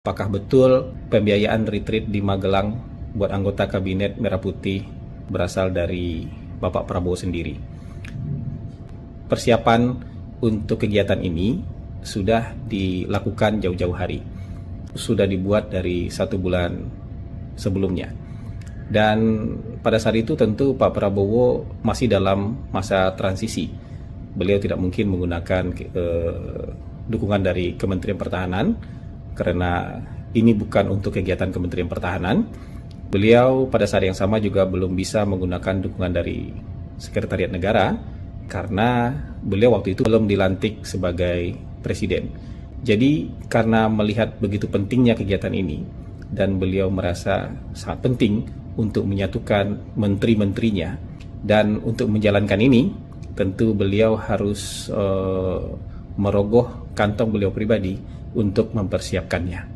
Apakah betul pembiayaan retreat di Magelang buat anggota kabinet Merah Putih berasal dari Bapak Prabowo sendiri? Persiapan untuk kegiatan ini sudah dilakukan jauh-jauh hari. Sudah dibuat dari 1 bulan sebelumnya. Dan pada saat itu tentu Pak Prabowo masih dalam masa transisi. Beliau tidak mungkin menggunakan dukungan dari Kementerian Pertahanan, karena ini bukan untuk kegiatan Kementerian Pertahanan. Beliau pada saat yang sama juga belum bisa menggunakan dukungan dari Sekretariat Negara, karena beliau waktu itu belum dilantik sebagai presiden. Jadi karena melihat begitu pentingnya kegiatan ini, dan beliau merasa sangat penting untuk menyatukan menteri-menterinya, dan untuk menjalankan ini tentu beliau harus merogoh kantong beliau pribadi untuk mempersiapkannya.